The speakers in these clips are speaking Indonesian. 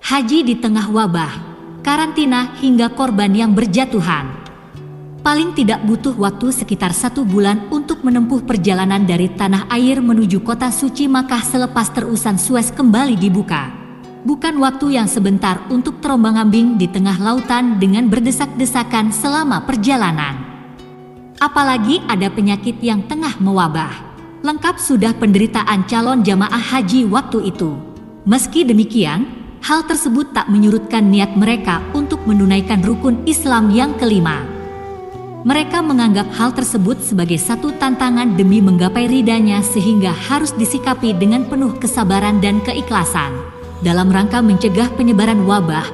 Haji di tengah wabah, karantina hingga korban yang berjatuhan. Paling tidak butuh waktu sekitar 1 bulan untuk menempuh perjalanan dari tanah air menuju kota suci Makkah selepas terusan Suez kembali dibuka. Bukan waktu yang sebentar untuk terombang-ambing di tengah lautan dengan berdesak-desakan selama perjalanan. Apalagi ada penyakit yang tengah mewabah. Lengkap sudah penderitaan calon jamaah haji waktu itu. Meski demikian, hal tersebut tak menyurutkan niat mereka untuk menunaikan rukun Islam yang kelima. Mereka menganggap hal tersebut sebagai satu tantangan demi menggapai ridanya sehingga harus disikapi dengan penuh kesabaran dan keikhlasan. Dalam rangka mencegah penyebaran wabah,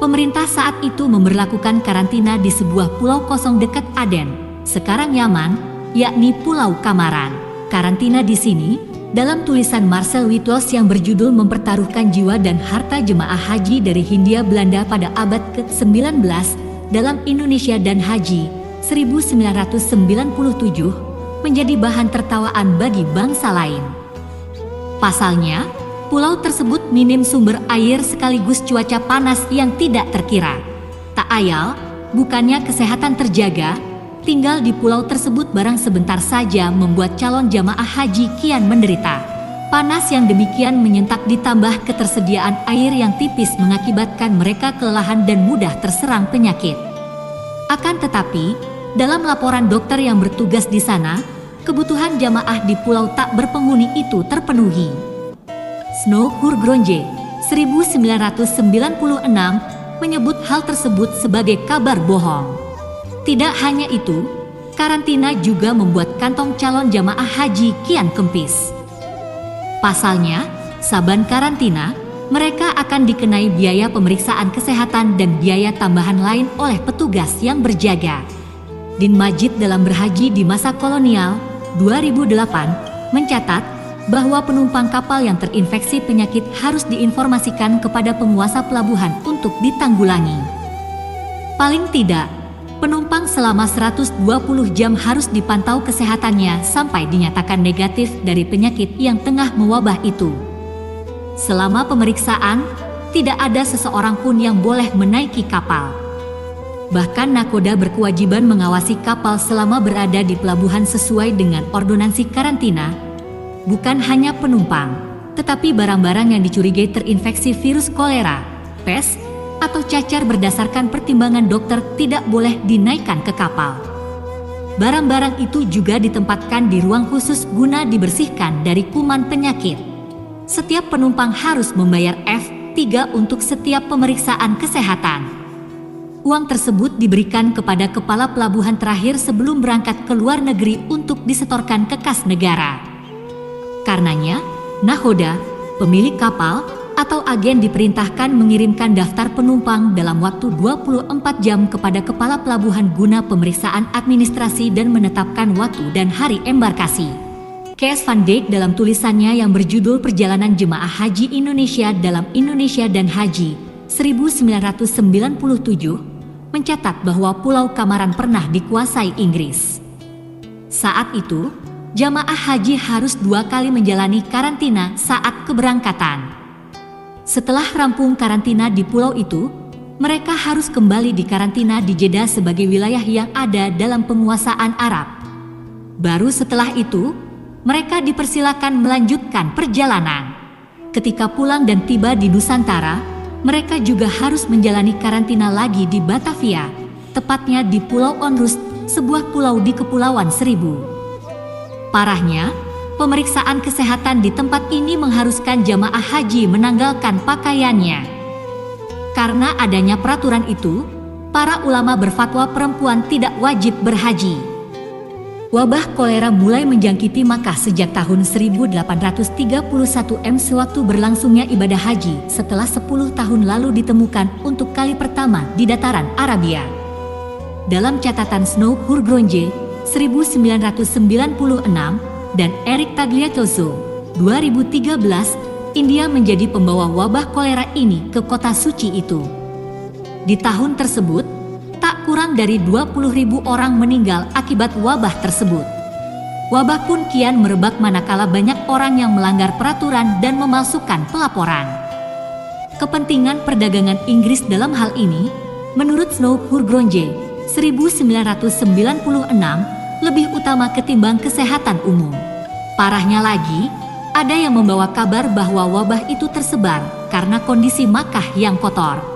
pemerintah saat itu memberlakukan karantina di sebuah pulau kosong dekat Aden, sekarang Yaman, yakni Pulau Kamaran. Karantina di sini, dalam tulisan Marcel Wittos yang berjudul Mempertaruhkan Jiwa dan Harta Jemaah Haji dari Hindia Belanda pada abad ke-19 dalam Indonesia dan Haji 1997 menjadi bahan tertawaan bagi bangsa lain. Pasalnya, pulau tersebut minim sumber air sekaligus cuaca panas yang tidak terkira. Tak ayal, bukannya kesehatan terjaga, tinggal di pulau tersebut barang sebentar saja membuat calon jamaah haji kian menderita. Panas yang demikian menyentak ditambah ketersediaan air yang tipis mengakibatkan mereka kelelahan dan mudah terserang penyakit. Akan tetapi, dalam laporan dokter yang bertugas di sana, kebutuhan jamaah di pulau tak berpenghuni itu terpenuhi. Snow Hurgronje 1996 menyebut hal tersebut sebagai kabar bohong. Tidak hanya itu, karantina juga membuat kantong calon jamaah haji kian kempis. Pasalnya, saban karantina, mereka akan dikenai biaya pemeriksaan kesehatan dan biaya tambahan lain oleh petugas yang berjaga. Din Majid dalam Berhaji di Masa Kolonial 2008 mencatat bahwa penumpang kapal yang terinfeksi penyakit harus diinformasikan kepada penguasa pelabuhan untuk ditanggulangi. Paling tidak, penumpang selama 120 jam harus dipantau kesehatannya sampai dinyatakan negatif dari penyakit yang tengah mewabah itu. Selama pemeriksaan, tidak ada seseorang pun yang boleh menaiki kapal. Bahkan nakoda berkewajiban mengawasi kapal selama berada di pelabuhan sesuai dengan ordonansi karantina. Bukan hanya penumpang, tetapi barang-barang yang dicurigai terinfeksi virus kolera, pes, atau cacar berdasarkan pertimbangan dokter tidak boleh dinaikkan ke kapal. Barang-barang itu juga ditempatkan di ruang khusus guna dibersihkan dari kuman penyakit. Setiap penumpang harus membayar F3 untuk setiap pemeriksaan kesehatan. Uang tersebut diberikan kepada kepala pelabuhan terakhir sebelum berangkat ke luar negeri untuk disetorkan ke kas negara. Karenanya, nahoda, pemilik kapal, atau agen diperintahkan mengirimkan daftar penumpang dalam waktu 24 jam kepada kepala pelabuhan guna pemeriksaan administrasi dan menetapkan waktu dan hari embarkasi. Kees van Dijk dalam tulisannya yang berjudul Perjalanan Jemaah Haji Indonesia dalam Indonesia dan Haji 1997 mencatat bahwa Pulau Kamaran pernah dikuasai Inggris. Saat itu, jamaah haji harus 2 kali menjalani karantina saat keberangkatan. Setelah rampung karantina di pulau itu, mereka harus kembali dikarantina di Jeddah sebagai wilayah yang ada dalam penguasaan Arab. Baru setelah itu, mereka dipersilakan melanjutkan perjalanan. Ketika pulang dan tiba di Nusantara, mereka juga harus menjalani karantina lagi di Batavia, tepatnya di Pulau Onrus, sebuah pulau di Kepulauan Seribu. Parahnya, pemeriksaan kesehatan di tempat ini mengharuskan jamaah haji menanggalkan pakaiannya. Karena adanya peraturan itu, para ulama berfatwa perempuan tidak wajib berhaji. Wabah kolera mulai menjangkiti Makkah sejak tahun 1831 sewaktu berlangsungnya ibadah haji setelah 10 tahun lalu ditemukan untuk kali pertama di dataran Arabia. Dalam catatan Snow Hurgronje 1996 dan Eric Tagliatozzo 2013, India menjadi pembawa wabah kolera ini ke kota suci itu. Di tahun tersebut, tak kurang dari 20.000 orang meninggal akibat wabah tersebut. Wabah pun kian merebak manakala banyak orang yang melanggar peraturan dan memalsukan pelaporan. kepentingan perdagangan Inggris dalam hal ini, menurut Snow Hurgronje, 1996, lebih utama ketimbang kesehatan umum. Parahnya lagi, ada yang membawa kabar bahwa wabah itu tersebar karena kondisi Makkah yang kotor.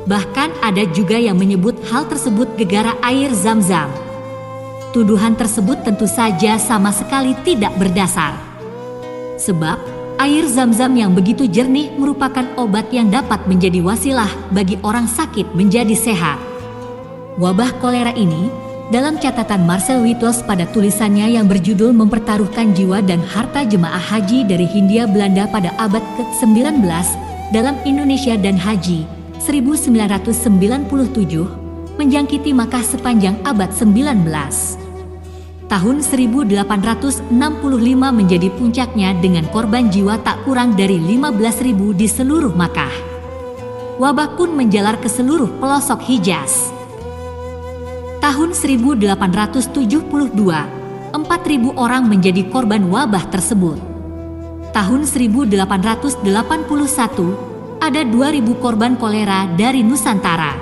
Bahkan ada juga yang menyebut hal tersebut gegara air Zam-Zam. Tuduhan tersebut tentu saja sama sekali tidak berdasar. Sebab, air Zam-Zam yang begitu jernih merupakan obat yang dapat menjadi wasilah bagi orang sakit menjadi sehat. Wabah kolera ini, dalam catatan Marcel Wittos pada tulisannya yang berjudul Mempertaruhkan Jiwa dan Harta Jemaah Haji dari Hindia Belanda pada abad ke-19 dalam Indonesia dan Haji 1997, menjangkiti Makkah sepanjang abad 19. Tahun 1865 menjadi puncaknya dengan korban jiwa tak kurang dari 15.000 di seluruh Makkah. Wabah pun menjalar ke seluruh pelosok Hijaz. Tahun 1872, 4.000 orang menjadi korban wabah tersebut. Tahun 1881, ada 2.000 korban kolera dari Nusantara.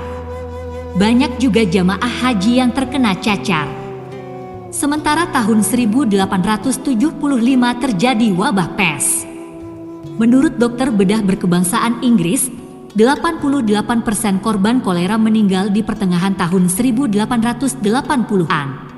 Banyak juga jamaah haji yang terkena cacar. Sementara tahun 1875 terjadi wabah pes. Menurut dokter bedah berkebangsaan Inggris, 88% korban kolera meninggal di pertengahan tahun 1880-an.